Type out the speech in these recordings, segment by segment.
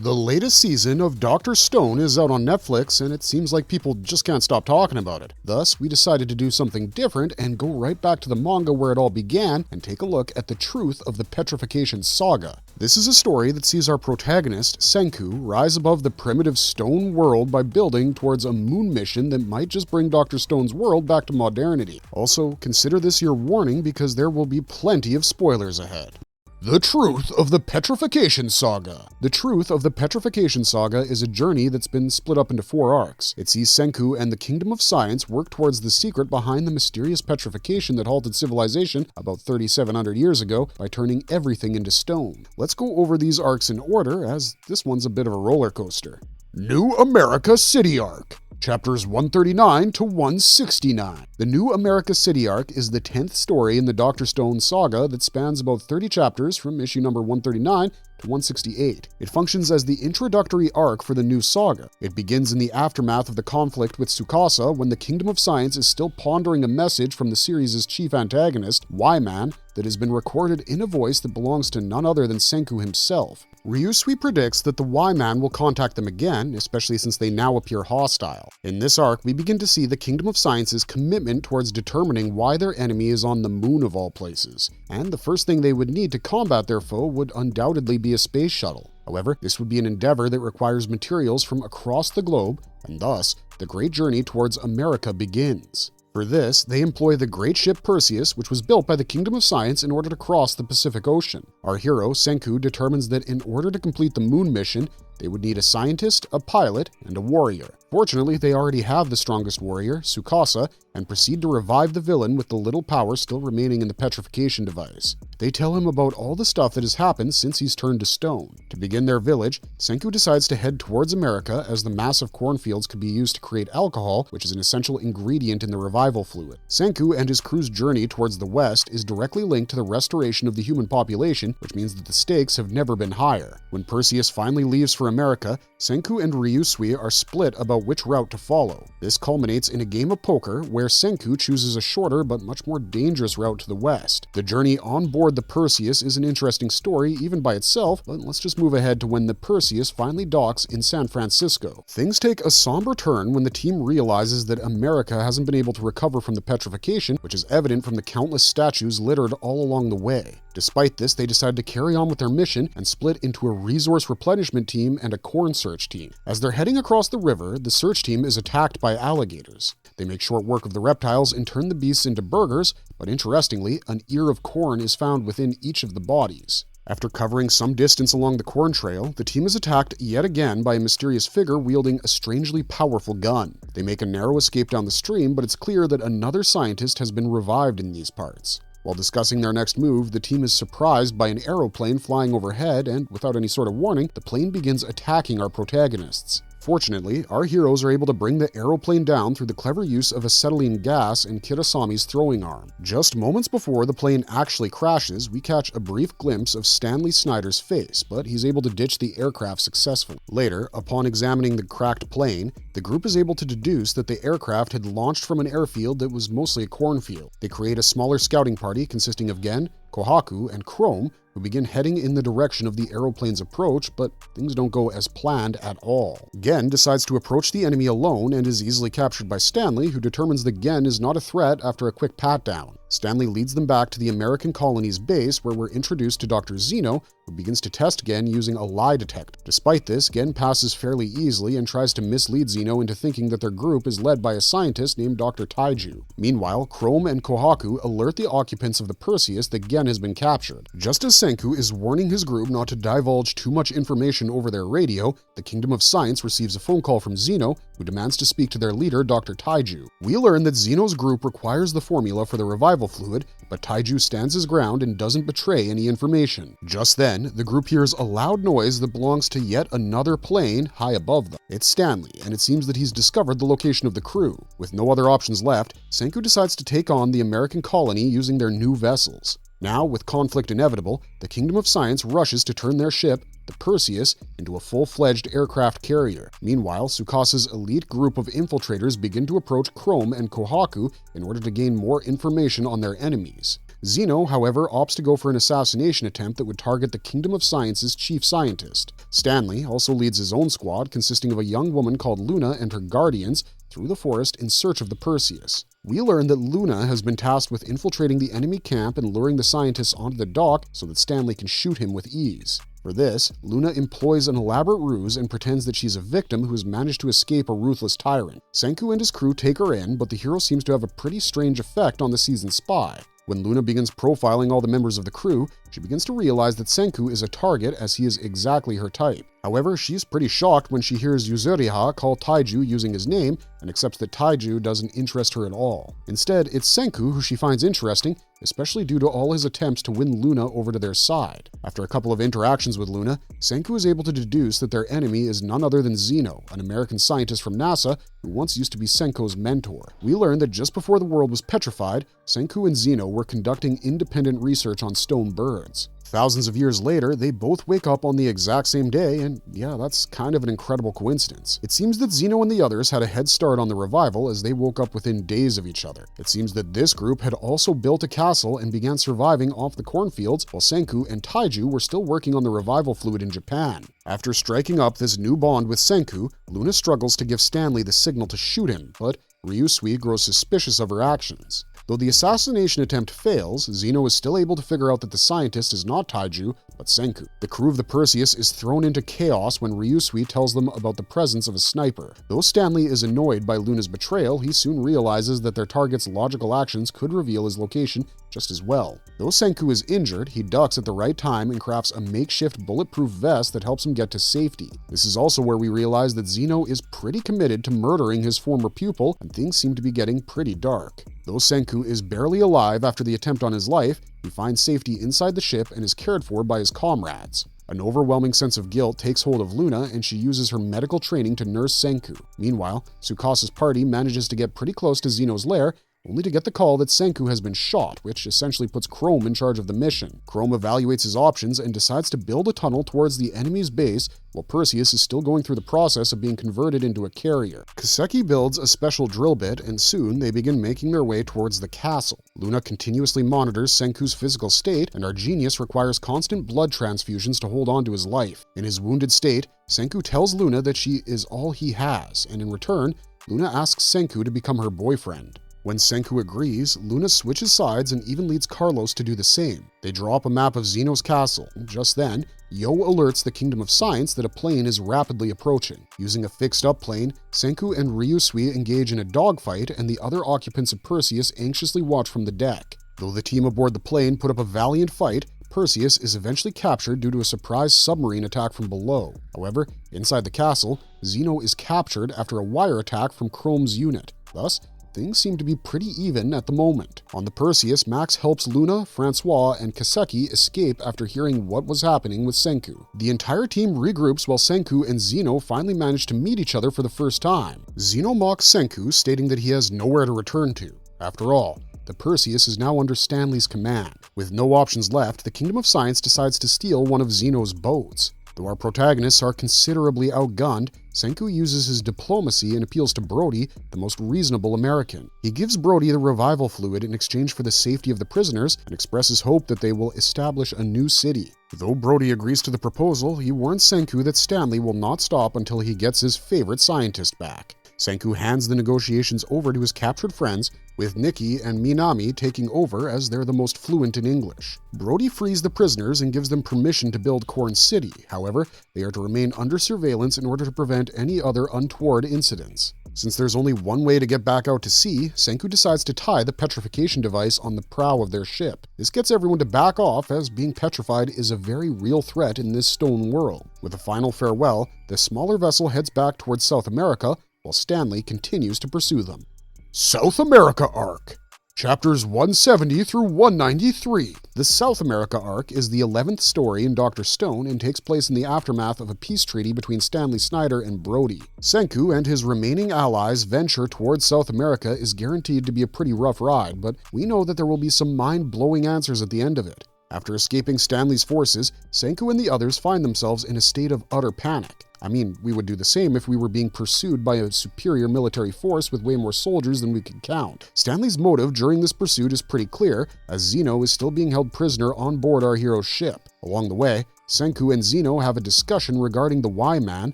The latest season of Dr. Stone is out on Netflix, and it seems like people just can't stop talking about it. Thus, we decided to do something different and go right back to the manga where it all began and take a look at the truth of the Petrification saga. This is a story that sees our protagonist, Senku, rise above the primitive stone world by building towards a moon mission that might just bring Dr. Stone's world back to modernity. Also, consider this your warning because there will be plenty of spoilers ahead. The Truth of the Petrification Saga. The Truth of the Petrification Saga is a journey that's been split up into 4 arcs. It sees Senku and the Kingdom of Science work towards the secret behind the mysterious petrification that halted civilization about 3,700 years ago by turning everything into stone. Let's go over these arcs in order, as this one's a bit of a roller coaster. New America City Arc. Chapters 139 to 169. The New America City arc is the 10th story in the Dr. Stone saga that spans about 30 chapters from issue number 139 to 168. It functions as the introductory arc for the new saga. It begins in the aftermath of the conflict with Tsukasa when the Kingdom of Science is still pondering a message from the series' chief antagonist, Y-Man, that has been recorded in a voice that belongs to none other than Senku himself. Ryusui predicts that the Y-Man will contact them again, especially since they now appear hostile. In this arc, we begin to see the Kingdom of Science's commitment towards determining why their enemy is on the moon of all places, and the first thing they would need to combat their foe would undoubtedly be a space shuttle. However, this would be an endeavor that requires materials from across the globe, and thus, the great journey towards America begins. For this, they employ the great ship Perseus, which was built by the Kingdom of Science in order to cross the Pacific Ocean. Our hero, Senku, determines that in order to complete the moon mission, they would need a scientist, a pilot, and a warrior. Fortunately, they already have the strongest warrior, Tsukasa, and proceed to revive the villain with the little power still remaining in the petrification device. They tell him about all the stuff that has happened since he's turned to stone. To begin their village, Senku decides to head towards America as the massive cornfields could be used to create alcohol, which is an essential ingredient in the revival fluid. Senku and his crew's journey towards the west is directly linked to the restoration of the human population, which means that the stakes have never been higher. When Perseus finally leaves for America, Senku and Ryusui are split about which route to follow. This culminates in a game of poker where Senku chooses a shorter but much more dangerous route to the west. The journey on board the Perseus is an interesting story even by itself, but let's just move ahead to when the Perseus finally docks in San Francisco. Things take a somber turn when the team realizes that America hasn't been able to recover from the petrification, which is evident from the countless statues littered all along the way. Despite this, they decide to carry on with their mission and split into a resource replenishment team and a corn search team. As they're heading across the river, the search team is attacked by alligators. They make short work of the reptiles and turn the beasts into burgers, but interestingly, an ear of corn is found within each of the bodies. After covering some distance along the corn trail, the team is attacked yet again by a mysterious figure wielding a strangely powerful gun. They make a narrow escape down the stream, but it's clear that another scientist has been revived in these parts. While discussing their next move, the team is surprised by an aeroplane flying overhead, and without any sort of warning, the plane begins attacking our protagonists. Fortunately, our heroes are able to bring the aeroplane down through the clever use of acetylene gas and Kirasami's throwing arm. Just moments before the plane actually crashes, we catch a brief glimpse of Stanley Snyder's face, but he's able to ditch the aircraft successfully. Later, upon examining the cracked plane, the group is able to deduce that the aircraft had launched from an airfield that was mostly a cornfield. They create a smaller scouting party consisting of Gen, Kohaku, and Chrome, who begin heading in the direction of the aeroplane's approach, but things don't go as planned at all. Gen decides to approach the enemy alone and is easily captured by Stanley, who determines that Gen is not a threat after a quick pat-down. Stanley leads them back to the American colony's base, where we're introduced to Dr. Zeno, who begins to test Gen using a lie detector. Despite this, Gen passes fairly easily and tries to mislead Zeno into thinking that their group is led by a scientist named Dr. Taiju. Meanwhile, Chrome and Kohaku alert the occupants of the Perseus that Gen has been captured. Just as Senku is warning his group not to divulge too much information over their radio, the Kingdom of Science receives a phone call from Zeno, who demands to speak to their leader, Dr. Taiju. We learn that Zeno's group requires the formula for the revival fluid, but Taiju stands his ground and doesn't betray any information. Just then, the group hears a loud noise that belongs to yet another plane high above them. It's Stanley, and it seems that he's discovered the location of the crew. With no other options left, Senku decides to take on the American colony using their new vessels. Now, with conflict inevitable, the Kingdom of Science rushes to turn their ship, the Perseus, into a full-fledged aircraft carrier. Meanwhile, Tsukasa's elite group of infiltrators begin to approach Chrome and Kohaku in order to gain more information on their enemies. Zeno, however, opts to go for an assassination attempt that would target the Kingdom of Science's chief scientist. Stanley also leads his own squad, consisting of a young woman called Luna and her guardians, through the forest in search of the Perseus. We learn that Luna has been tasked with infiltrating the enemy camp and luring the scientists onto the dock so that Stanley can shoot him with ease. For this, Luna employs an elaborate ruse and pretends that she's a victim who has managed to escape a ruthless tyrant. Senku and his crew take her in, but the hero seems to have a pretty strange effect on the seasoned spy. When Luna begins profiling all the members of the crew, she begins to realize that Senku is a target as he is exactly her type. However, she's pretty shocked when she hears Yuzuriha call Taiju using his name and accepts that Taiju doesn't interest her at all. Instead, it's Senku who she finds interesting, especially due to all his attempts to win Luna over to their side. After a couple of interactions with Luna, Senku is able to deduce that their enemy is none other than Zeno, an American scientist from NASA who once used to be Senko's mentor. We learn that just before the world was petrified, Senku and Zeno were conducting independent research on stone birds. Thousands of years later, they both wake up on the exact same day, and yeah, that's kind of an incredible coincidence. It seems that Zeno and the others had a head start on the revival as they woke up within days of each other. It seems that this group had also built a castle and began surviving off the cornfields, while Senku and Taiju were still working on the revival fluid in Japan. After striking up this new bond with Senku, Luna struggles to give Stanley the signal to shoot him, but Ryusui grows suspicious of her actions. Though the assassination attempt fails, Zeno is still able to figure out that the scientist is not Taiju, but Senku. The crew of the Perseus is thrown into chaos when Ryusui tells them about the presence of a sniper. Though Stanley is annoyed by Luna's betrayal, he soon realizes that their target's logical actions could reveal his location just as well. Though Senku is injured, he ducks at the right time and crafts a makeshift bulletproof vest that helps him get to safety. This is also where we realize that Zeno is pretty committed to murdering his former pupil, and things seem to be getting pretty dark. Though Senku is barely alive after the attempt on his life, he finds safety inside the ship and is cared for by his comrades. An overwhelming sense of guilt takes hold of Luna, and she uses her medical training to nurse Senku. Meanwhile, Tsukasa's party manages to get pretty close to Zeno's lair, only to get the call that Senku has been shot, which essentially puts Chrome in charge of the mission. Chrome evaluates his options and decides to build a tunnel towards the enemy's base, while Perseus is still going through the process of being converted into a carrier. Kaseki builds a special drill bit, and soon they begin making their way towards the castle. Luna continuously monitors Senku's physical state, and our genius requires constant blood transfusions to hold on to his life. In his wounded state, Senku tells Luna that she is all he has, and in return, Luna asks Senku to become her boyfriend. When Senku agrees, Luna switches sides and even leads Carlos to do the same. They draw up a map of Zeno's castle. Just then, Yo alerts the Kingdom of Science that a plane is rapidly approaching. Using a fixed-up plane, Senku and Ryusui engage in a dogfight, and the other occupants of Perseus anxiously watch from the deck. Though the team aboard the plane put up a valiant fight, Perseus is eventually captured due to a surprise submarine attack from below. However, inside the castle, Zeno is captured after a wire attack from Chrome's unit. Thus, things seem to be pretty even at the moment. On the Perseus, Max helps Luna, Francois, and Kaseki escape after hearing what was happening with Senku. The entire team regroups while Senku and Zeno finally manage to meet each other for the first time. Zeno mocks Senku, stating that he has nowhere to return to. After all, the Perseus is now under Stanley's command. With no options left, the Kingdom of Science decides to steal one of Zeno's boats. Though our protagonists are considerably outgunned, Senku uses his diplomacy and appeals to Brody, the most reasonable American. He gives Brody the revival fluid in exchange for the safety of the prisoners and expresses hope that they will establish a new city. Though Brody agrees to the proposal, he warns Senku that Stanley will not stop until he gets his favorite scientist back. Senku hands the negotiations over to his captured friends, with Nikki and Minami taking over as they're the most fluent in English. Brody frees the prisoners and gives them permission to build Corn City. However, they are to remain under surveillance in order to prevent any other untoward incidents. Since there's only one way to get back out to sea, Senku decides to tie the petrification device on the prow of their ship. This gets everyone to back off, as being petrified is a very real threat in this stone world. With a final farewell, the smaller vessel heads back towards South America, while Stanley continues to pursue them. South America Arc. Chapters 170 through 193. The South America arc is the 11th story in Dr. Stone and takes place in the aftermath of a peace treaty between Stanley Snyder and Brody. Senku and his remaining allies' venture towards South America is guaranteed to be a pretty rough ride, but we know that there will be some mind-blowing answers at the end of it. After escaping Stanley's forces, Senku and the others find themselves in a state of utter panic. I mean, we would do the same if we were being pursued by a superior military force with way more soldiers than we could count. Stanley's motive during this pursuit is pretty clear, as Zeno is still being held prisoner on board our hero's ship. Along the way, Senku and Zeno have a discussion regarding the Y-Man,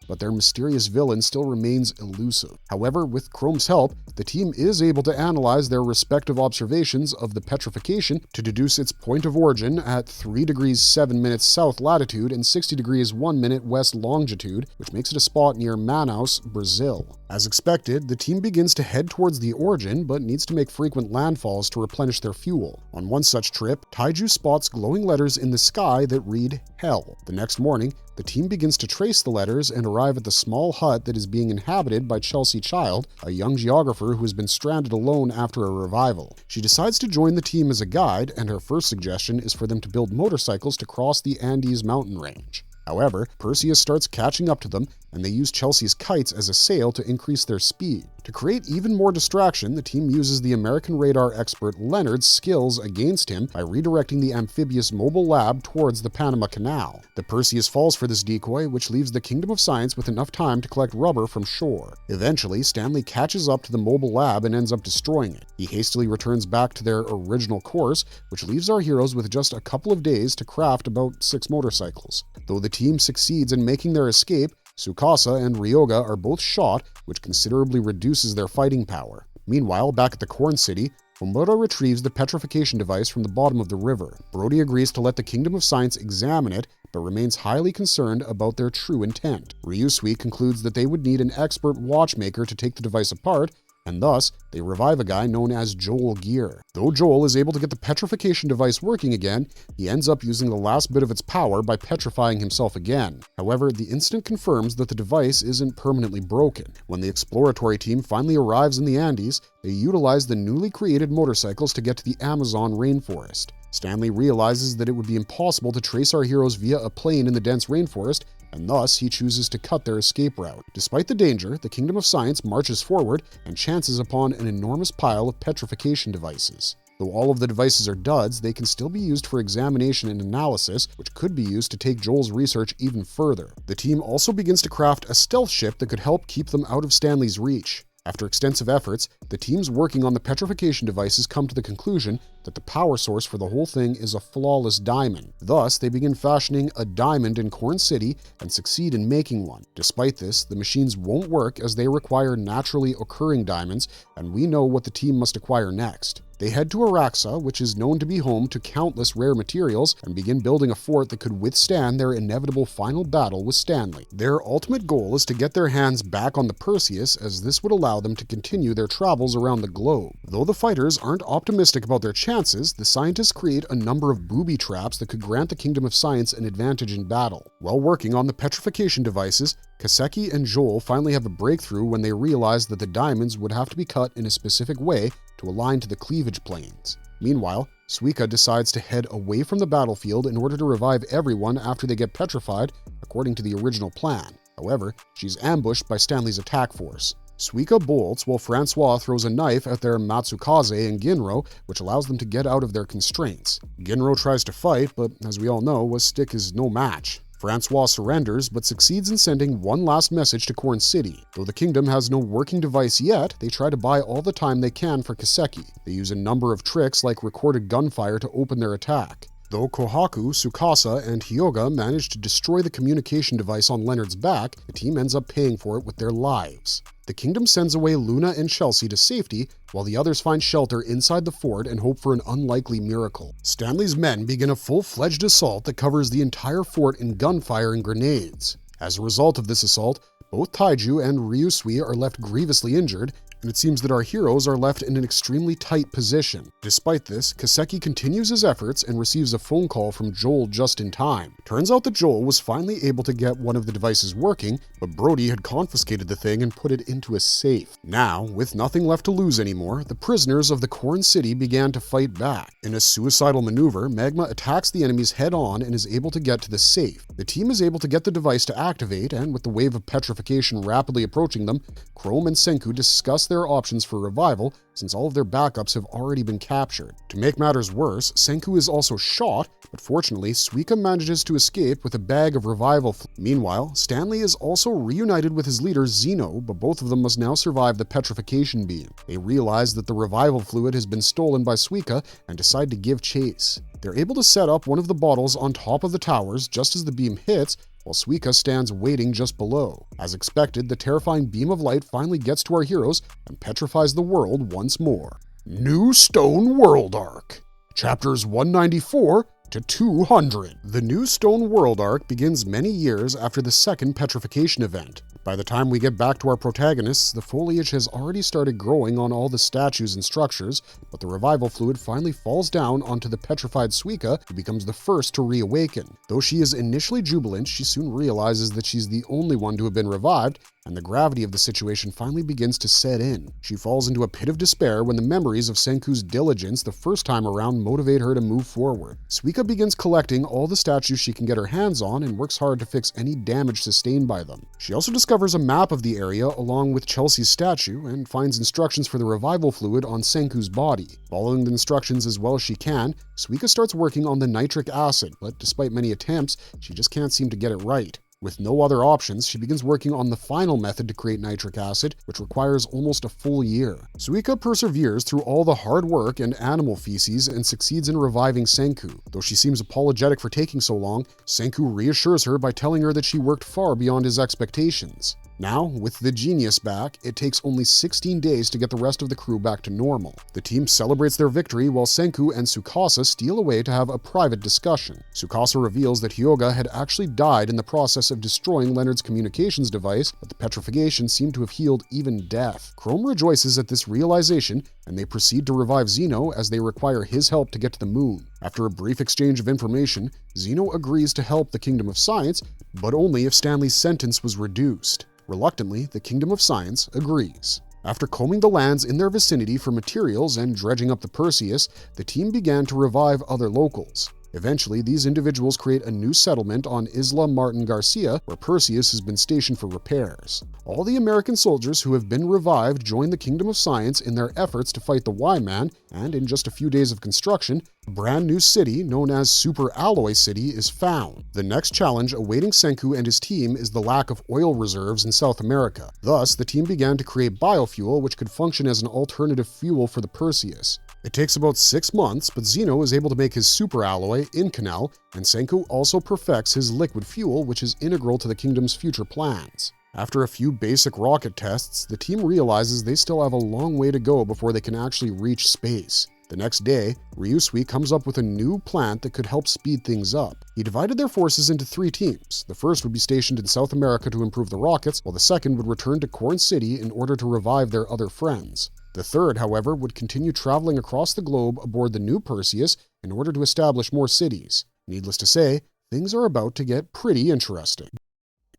but their mysterious villain still remains elusive. However, with Chrome's help, the team is able to analyze their respective observations of the Petrification to deduce its point of origin at 3 degrees 7 minutes south latitude and 60 degrees 1 minute west longitude, which makes it a spot near Manaus, Brazil. As expected, the team begins to head towards the origin, but needs to make frequent landfalls to replenish their fuel. On one such trip, Taiju spots glowing letters in the sky that read Hell. The next morning, the team begins to trace the letters and arrive at the small hut that is being inhabited by Chelsea Child, a young geographer who has been stranded alone after a revival. She decides to join the team as a guide, and her first suggestion is for them to build motorcycles to cross the Andes mountain range. However, Perseus starts catching up to them, and they use Chelsea's kites as a sail to increase their speed. To create even more distraction, the team uses the American radar expert Leonard's skills against him by redirecting the amphibious mobile lab towards the Panama Canal. The Perseus falls for this decoy, which leaves the Kingdom of Science with enough time to collect rubber from shore. Eventually, Stanley catches up to the mobile lab and ends up destroying it. He hastily returns back to their original course, which leaves our heroes with just a couple of days to craft about 6 motorcycles. Though the team succeeds in making their escape, Tsukasa and Ryoga are both shot, which considerably reduces their fighting power. Meanwhile, back at the Corn City, Omura retrieves the petrification device from the bottom of the river. Brody agrees to let the Kingdom of Science examine it, but remains highly concerned about their true intent. Ryusui concludes that they would need an expert watchmaker to take the device apart, and thus, they revive a guy known as Joel Gear. Though Joel is able to get the petrification device working again, he ends up using the last bit of its power by petrifying himself again. However, the incident confirms that the device isn't permanently broken. When the exploratory team finally arrives in the Andes, they utilize the newly created motorcycles to get to the Amazon rainforest. Stanley realizes that it would be impossible to trace our heroes via a plane in the dense rainforest, and thus he chooses to cut their escape route. Despite the danger, the Kingdom of Science marches forward and chances upon an enormous pile of petrification devices. Though all of the devices are duds, they can still be used for examination and analysis, which could be used to take Joel's research even further. The team also begins to craft a stealth ship that could help keep them out of Stanley's reach. After extensive efforts, the teams working on the petrification devices come to the conclusion that the power source for the whole thing is a flawless diamond. Thus, they begin fashioning a diamond in Corn City and succeed in making one. Despite this, the machines won't work as they require naturally occurring diamonds, and we know what the team must acquire next. They head to Araxa, which is known to be home to countless rare materials, and begin building a fort that could withstand their inevitable final battle with Stanley. Their ultimate goal is to get their hands back on the Perseus, as this would allow them to continue their travels around the globe. Though the fighters aren't optimistic about their chances, the scientists create a number of booby traps that could grant the Kingdom of Science an advantage in battle. While working on the petrification devices, Kaseki and Joel finally have a breakthrough when they realize that the diamonds would have to be cut in a specific way to align to the cleavage planes. Meanwhile, Suika decides to head away from the battlefield in order to revive everyone after they get petrified, according to the original plan. However, she's ambushed by Stanley's attack force. Suika bolts while Francois throws a knife at their Matsukaze and Ginro, which allows them to get out of their constraints. Ginro tries to fight, but as we all know, a stick is no match. Francois surrenders, but succeeds in sending one last message to Corn City. Though the kingdom has no working device yet, they try to buy all the time they can for Kaseki. They use a number of tricks like recorded gunfire to open their attack. Though Kohaku, Tsukasa, and Hyoga manage to destroy the communication device on Leonard's back, the team ends up paying for it with their lives. The kingdom sends away Luna and Chelsea to safety, while the others find shelter inside the fort and hope for an unlikely miracle. Stanley's men begin a full-fledged assault that covers the entire fort in gunfire and grenades. As a result of this assault, both Taiju and Ryusui are left grievously injured, and it seems that our heroes are left in an extremely tight position. Despite this, Kaseki continues his efforts and receives a phone call from Joel just in time. Turns out that Joel was finally able to get one of the devices working, but Brody had confiscated the thing and put it into a safe. Now, with nothing left to lose anymore, the prisoners of the Corn City began to fight back. In a suicidal maneuver, Magma attacks the enemies head-on and is able to get to the safe. The team is able to get the device to activate, and with the wave of petrification rapidly approaching them, Chrome and Senku discuss there are options for revival since all of their backups have already been captured. To make matters worse, Senku is also shot, but fortunately, Suika manages to escape with a bag of revival fluid. Meanwhile, Stanley is also reunited with his leader Zeno, but both of them must now survive the Petrification beam. They realize that the revival fluid has been stolen by Suika and decide to give chase. They're able to set up one of the bottles on top of the towers just as the beam hits, while Suika stands waiting just below. As expected, the terrifying beam of light finally gets to our heroes and petrifies the world once more. New Stone World Arc, Chapters 194 to 200. The New Stone World Arc begins many years after the second Petrification event. By the time we get back to our protagonists, the foliage has already started growing on all the statues and structures, but the revival fluid finally falls down onto the petrified Suika, who becomes the first to reawaken. Though she is initially jubilant, she soon realizes that she's the only one to have been revived, and the gravity of the situation finally begins to set in. She falls into a pit of despair when the memories of Senku's diligence the first time around motivate her to move forward. Suika begins collecting all the statues she can get her hands on and works hard to fix any damage sustained by them. She also discovers a map of the area along with Chelsea's statue and finds instructions for the revival fluid on Senku's body. Following the instructions as well as she can, Suika starts working on the nitric acid, but despite many attempts, she just can't seem to get it right. With no other options, she begins working on the final method to create nitric acid, which requires almost a full year. Suika perseveres through all the hard work and animal feces and succeeds in reviving Senku. Though she seems apologetic for taking so long, Senku reassures her by telling her that she worked far beyond his expectations. Now, with the genius back, it takes only 16 days to get the rest of the crew back to normal. The team celebrates their victory while Senku and Tsukasa steal away to have a private discussion. Tsukasa reveals that Hyoga had actually died in the process of destroying Leonard's communications device, but the petrification seemed to have healed even death. Chrome rejoices at this realization, and they proceed to revive Zeno as they require his help to get to the moon. After a brief exchange of information, Zeno agrees to help the Kingdom of Science, but only if Stanley's sentence was reduced. Reluctantly, the Kingdom of Science agrees. After combing the lands in their vicinity for materials and dredging up the Perseus, the team began to revive other locals. Eventually, these individuals create a new settlement on Isla Martin Garcia, where Perseus has been stationed for repairs. All the American soldiers who have been revived join the Kingdom of Science in their efforts to fight the Y-Man, and in just a few days of construction, a brand new city known as Super Alloy City is found. The next challenge awaiting Senku and his team is the lack of oil reserves in South America. Thus, the team began to create biofuel which could function as an alternative fuel for the Perseus. It takes about 6 months, but Zeno is able to make his super alloy, Inconel, and Senku also perfects his liquid fuel, which is integral to the kingdom's future plans. After a few basic rocket tests, the team realizes they still have a long way to go before they can actually reach space. The next day, Ryusui comes up with a new plant that could help speed things up. He divided their forces into 3 teams. The first would be stationed in South America to improve the rockets, while the second would return to Corn City in order to revive their other friends. The third, however, would continue traveling across the globe aboard the new Perseus in order to establish more cities. Needless to say, things are about to get pretty interesting.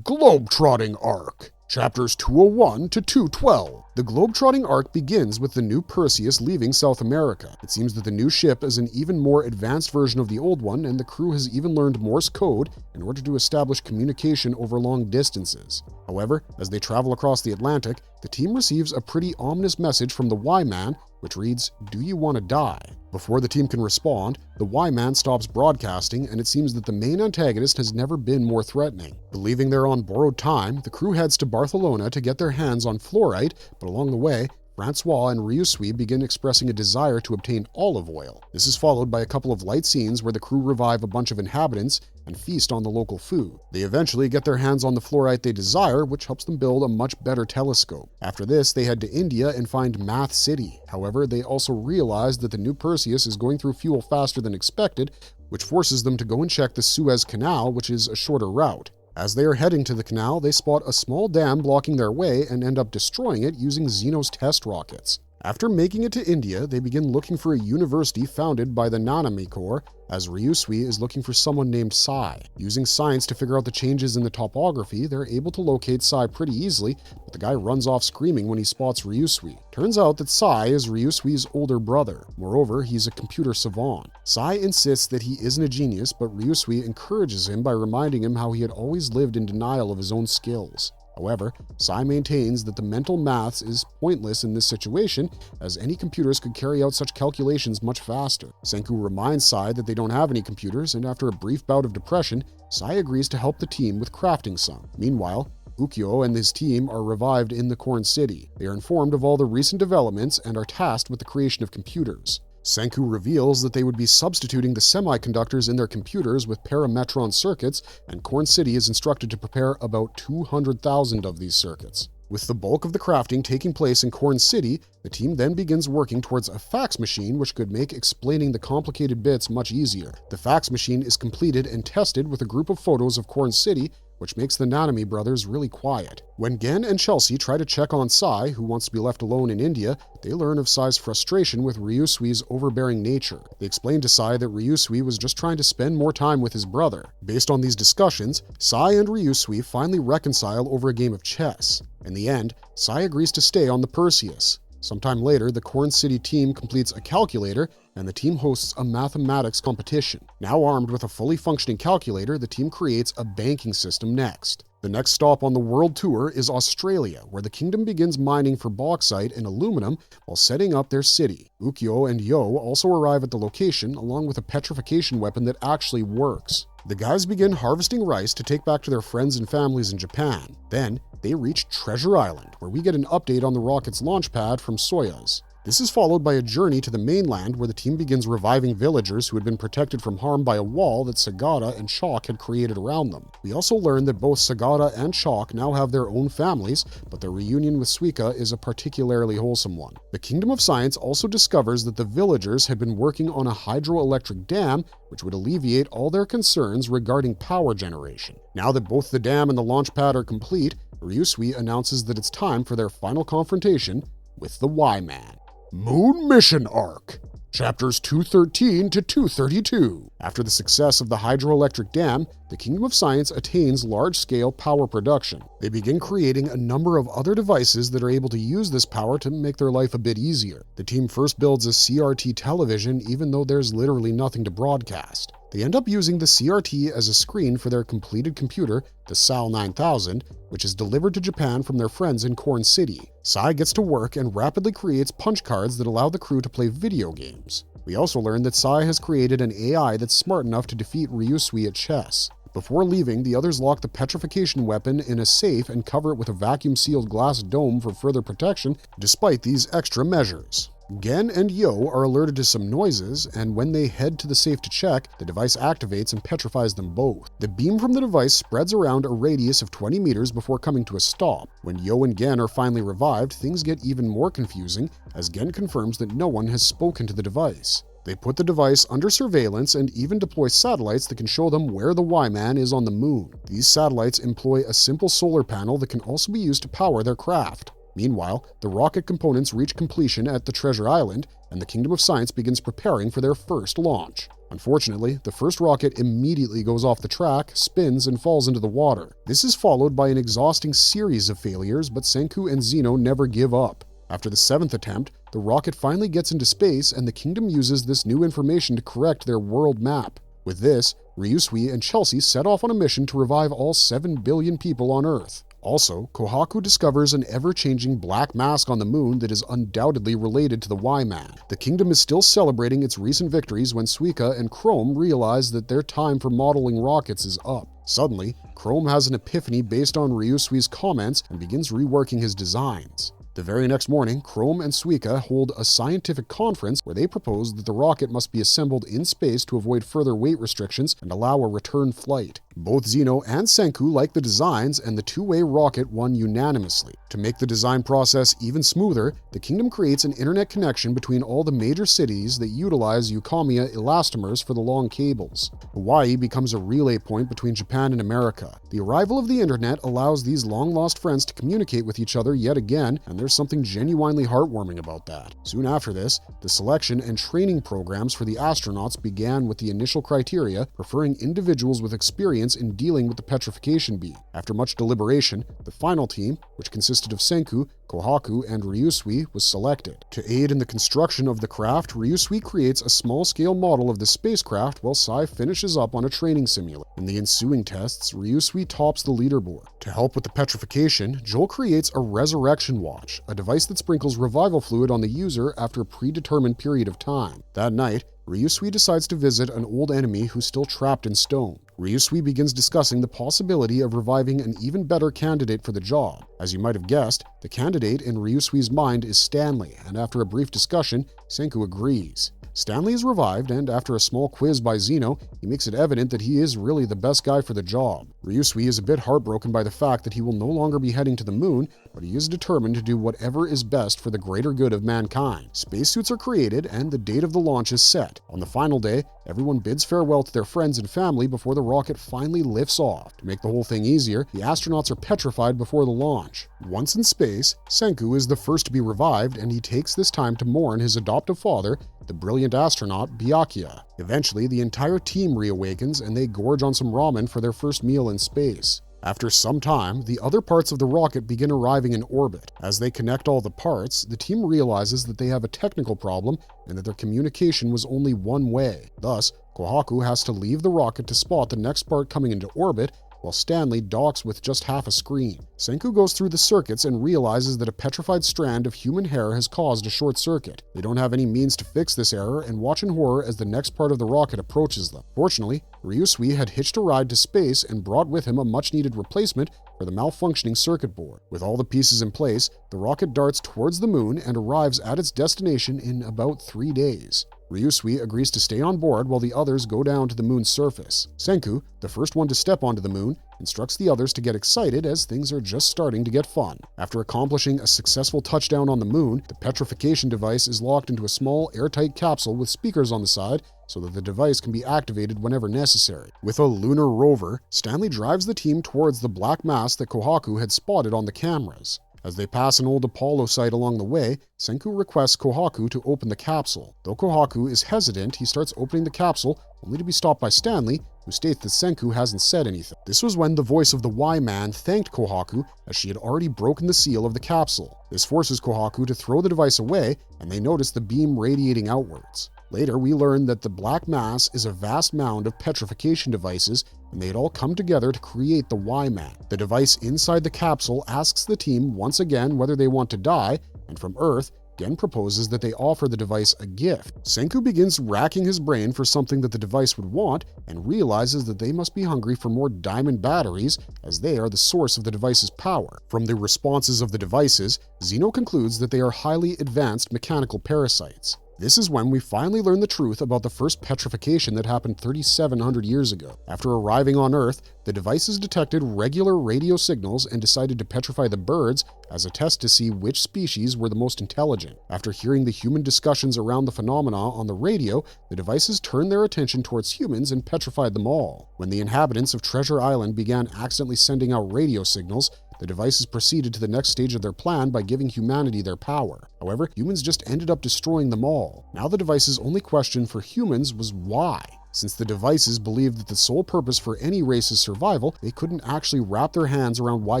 Globetrotting Arc, Chapters 201 to 212. The Globetrotting Arc begins with the new Perseus leaving South America. It seems that the new ship is an even more advanced version of the old one, and the crew has even learned Morse code in order to establish communication over long distances. However, as they travel across the Atlantic, the team receives a pretty ominous message from the Y-Man, which reads, "Do you want to die?" Before the team can respond, the Y-Man stops broadcasting, and it seems that the main antagonist has never been more threatening. Believing they're on borrowed time, the crew heads to Barcelona to get their hands on fluorite, but along the way, Francois and Ryusui begin expressing a desire to obtain olive oil. This is followed by a couple of light scenes where the crew revive a bunch of inhabitants and feast on the local food. They eventually get their hands on the fluorite they desire, which helps them build a much better telescope. After this, they head to India and find Math City. However, they also realize that the new Perseus is going through fuel faster than expected, which forces them to go and check the Suez Canal, which is a shorter route. As they are heading to the canal, they spot a small dam blocking their way and end up destroying it using Zeno's test rockets. After making it to India, they begin looking for a university founded by the Nanami Corps, as Ryusui is looking for someone named Sai. Using science to figure out the changes in the topography, they're able to locate Sai pretty easily, but the guy runs off screaming when he spots Ryusui. Turns out that Sai is Ryusui's older brother. Moreover, he's a computer savant. Sai insists that he isn't a genius, but Ryusui encourages him by reminding him how he had always lived in denial of his own skills. However, Sai maintains that the mental maths is pointless in this situation, as any computers could carry out such calculations much faster. Senku reminds Sai that they don't have any computers, and after a brief bout of depression, Sai agrees to help the team with crafting some. Meanwhile, Ukyo and his team are revived in the Corn City. They are informed of all the recent developments and are tasked with the creation of computers. Senku reveals that they would be substituting the semiconductors in their computers with parametron circuits, and Corn City is instructed to prepare about 200,000 of these circuits. With the bulk of the crafting taking place in Corn City, the team then begins working towards a fax machine which could make explaining the complicated bits much easier. The fax machine is completed and tested with a group of photos of Corn City, which makes the Nanami brothers really quiet. When Gen and Chelsea try to check on Sai, who wants to be left alone in India, they learn of Sai's frustration with Ryusui's overbearing nature. They explain to Sai that Ryusui was just trying to spend more time with his brother. Based on these discussions, Sai and Ryusui finally reconcile over a game of chess. In the end, Sai agrees to stay on the Perseus. Sometime later, the Corn City team completes a calculator, and the team hosts a mathematics competition. Now armed with a fully functioning calculator, the team creates a banking system next. The next stop on the world tour is Australia, where the kingdom begins mining for bauxite and aluminum while setting up their city. Ukyo and Yo also arrive at the location, along with a petrification weapon that actually works. The guys begin harvesting rice to take back to their friends and families in Japan. Then, they reach Treasure Island, where we get an update on the rocket's launch pad from Soyuz. This is followed by a journey to the mainland where the team begins reviving villagers who had been protected from harm by a wall that Sagata and Chalk had created around them. We also learn that both Sagata and Chalk now have their own families, but their reunion with Suika is a particularly wholesome one. The Kingdom of Science also discovers that the villagers had been working on a hydroelectric dam which would alleviate all their concerns regarding power generation. Now that both the dam and the launch pad are complete, Ryusui announces that it's time for their final confrontation with the Y-Man. Moon Mission Arc, Chapters 213 to 232. After the success of the hydroelectric dam, the Kingdom of Science attains large-scale power production. They begin creating a number of other devices that are able to use this power to make their life a bit easier. The team first builds a CRT television, even though there's literally nothing to broadcast. They end up using the CRT as a screen for their completed computer, the SAL 9000, which is delivered to Japan from their friends in Corn City. Sai gets to work and rapidly creates punch cards that allow the crew to play video games. We also learn that Sai has created an AI that's smart enough to defeat Ryusui at chess. Before leaving, the others lock the petrification weapon in a safe and cover it with a vacuum-sealed glass dome for further protection, despite these extra measures. Gen and Yo are alerted to some noises, and when they head to the safe to check, the device activates and petrifies them both. The beam from the device spreads around a radius of 20 meters before coming to a stop. When Yo and Gen are finally revived, things get even more confusing, as Gen confirms that no one has spoken to the device. They put the device under surveillance and even deploy satellites that can show them where the Y-Man is on the moon. These satellites employ a simple solar panel that can also be used to power their craft. Meanwhile, the rocket components reach completion at the Treasure Island, and the Kingdom of Science begins preparing for their first launch. Unfortunately, the first rocket immediately goes off the track, spins, and falls into the water. This is followed by an exhausting series of failures, but Senku and Zeno never give up. After the 7th attempt, the rocket finally gets into space, and the Kingdom uses this new information to correct their world map. With this, Ryusui and Chelsea set off on a mission to revive all 7 billion people on Earth. Also, Kohaku discovers an ever-changing black mask on the moon that is undoubtedly related to the Y-Man. The Kingdom is still celebrating its recent victories when Suika and Chrome realize that their time for modeling rockets is up. Suddenly, Chrome has an epiphany based on Ryusui's comments and begins reworking his designs. The very next morning, Chrome and Suika hold a scientific conference where they propose that the rocket must be assembled in space to avoid further weight restrictions and allow a return flight. Both Zeno and Senku like the designs, and the two-way rocket won unanimously. To make the design process even smoother, the Kingdom creates an internet connection between all the major cities that utilize Ukamiya elastomers for the long cables. Hawaii becomes a relay point between Japan and America. The arrival of the internet allows these long-lost friends to communicate with each other yet again, and there's something genuinely heartwarming about that. Soon after this, the selection and training programs for the astronauts began with the initial criteria preferring individuals with experience experience in dealing with the petrification beam. After much deliberation, the final team, which consisted of Senku, Kohaku, and Ryusui, was selected. To aid in the construction of the craft, Ryusui creates a small-scale model of the spacecraft while Sai finishes up on a training simulator. In the ensuing tests, Ryusui tops the leaderboard. To help with the petrification, Joel creates a resurrection watch, a device that sprinkles revival fluid on the user after a predetermined period of time. That night, Ryusui decides to visit an old enemy who's still trapped in stone. Ryusui begins discussing the possibility of reviving an even better candidate for the job. As you might have guessed, the candidate in Ryusui's mind is Stanley, and after a brief discussion, Senku agrees. Stanley is revived, and after a small quiz by Zeno, he makes it evident that he is really the best guy for the job. Ryusui is a bit heartbroken by the fact that he will no longer be heading to the moon, but he is determined to do whatever is best for the greater good of mankind. Spacesuits are created, and the date of the launch is set. On the final day, everyone bids farewell to their friends and family before the rocket finally lifts off. To make the whole thing easier, the astronauts are petrified before the launch. Once in space, Senku is the first to be revived, and he takes this time to mourn his adoptive father, the brilliant astronaut Byakuya. Eventually, the entire team reawakens and they gorge on some ramen for their first meal in space. After some time, the other parts of the rocket begin arriving in orbit. As they connect all the parts, the team realizes that they have a technical problem and that their communication was only one way. Thus, Kohaku has to leave the rocket to spot the next part coming into orbit, while Stanley docks with just half a screen. Senku goes through the circuits and realizes that a petrified strand of human hair has caused a short circuit. They don't have any means to fix this error and watch in horror as the next part of the rocket approaches them. Fortunately, Ryusui had hitched a ride to space and brought with him a much-needed replacement for the malfunctioning circuit board. With all the pieces in place, the rocket darts towards the moon and arrives at its destination in about 3 days. Ryusui agrees to stay on board while the others go down to the moon's surface. Senku, the first one to step onto the moon, instructs the others to get excited as things are just starting to get fun. After accomplishing a successful touchdown on the moon, the petrification device is locked into a small airtight capsule with speakers on the side so that the device can be activated whenever necessary. With a lunar rover, Stanley drives the team towards the black mass that Kohaku had spotted on the cameras. As they pass an old Apollo site along the way, Senku requests Kohaku to open the capsule. Though Kohaku is hesitant, he starts opening the capsule, only to be stopped by Stanley, who states that Senku hasn't said anything. This was when the voice of the Y-Man thanked Kohaku, as she had already broken the seal of the capsule. This forces Kohaku to throw the device away, and they notice the beam radiating outwards. Later, we learn that the black mass is a vast mound of petrification devices, and they had all come together to create the Y-Man. The device inside the capsule asks the team once again whether they want to die, and from Earth, Gen proposes that they offer the device a gift. Senku begins racking his brain for something that the device would want, and realizes that they must be hungry for more diamond batteries, as they are the source of the device's power. From the responses of the devices, Zeno concludes that they are highly advanced mechanical parasites. This is when we finally learn the truth about the first petrification that happened 3,700 years ago. After arriving on Earth, the devices detected regular radio signals and decided to petrify the birds as a test to see which species were the most intelligent. After hearing the human discussions around the phenomena on the radio, the devices turned their attention towards humans and petrified them all. When the inhabitants of Treasure Island began accidentally sending out radio signals, the devices proceeded to the next stage of their plan by giving humanity their power. However, humans just ended up destroying them all. Now the device's only question for humans was why? Since the devices believed that the sole purpose for any race's survival, they couldn't actually wrap their hands around why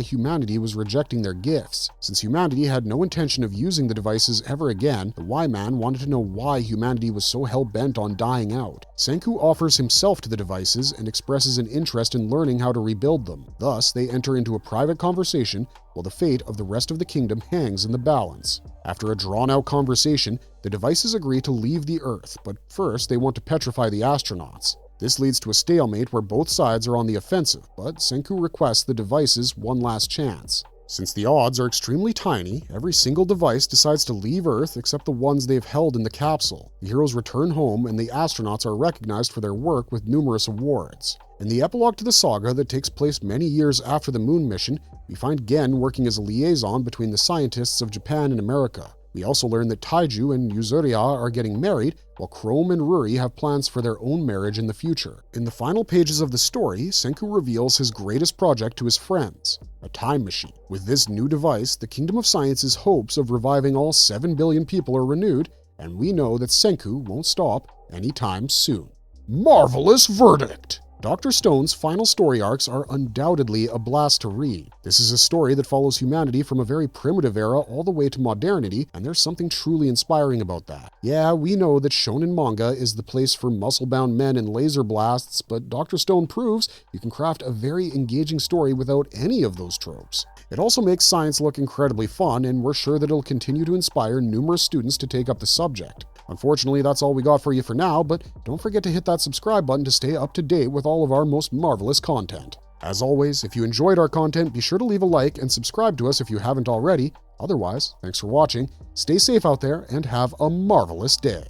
humanity was rejecting their gifts. Since humanity had no intention of using the devices ever again, the Y-Man wanted to know why humanity was so hell-bent on dying out. Senku offers himself to the devices and expresses an interest in learning how to rebuild them. Thus, they enter into a private conversation while the fate of the rest of the kingdom hangs in the balance. After a drawn-out conversation, the devices agree to leave the Earth, but first they want to petrify the astronauts. This leads to a stalemate where both sides are on the offensive, but Senku requests the devices one last chance. Since the odds are extremely tiny, every single device decides to leave Earth except the ones they've held in the capsule. The heroes return home and the astronauts are recognized for their work with numerous awards. In the epilogue to the saga that takes place many years after the moon mission, we find Gen working as a liaison between the scientists of Japan and America. We also learn that Taiju and Yuzuriya are getting married, while Chrome and Ruri have plans for their own marriage in the future. In the final pages of the story, Senku reveals his greatest project to his friends, a time machine. With this new device, the Kingdom of Science's hopes of reviving all 7 billion people are renewed, and we know that Senku won't stop anytime soon. Marvelous verdict! Dr. Stone's final story arcs are undoubtedly a blast to read. This is a story that follows humanity from a very primitive era all the way to modernity, and there's something truly inspiring about that. Yeah, we know that shonen manga is the place for muscle-bound men and laser blasts, but Dr. Stone proves you can craft a very engaging story without any of those tropes. It also makes science look incredibly fun, and we're sure that it'll continue to inspire numerous students to take up the subject. Unfortunately, that's all we got for you for now, but don't forget to hit that subscribe button to stay up to date with all of our most marvelous content. As always, if you enjoyed our content, be sure to leave a like and subscribe to us if you haven't already. Otherwise, thanks for watching, stay safe out there, and have a marvelous day.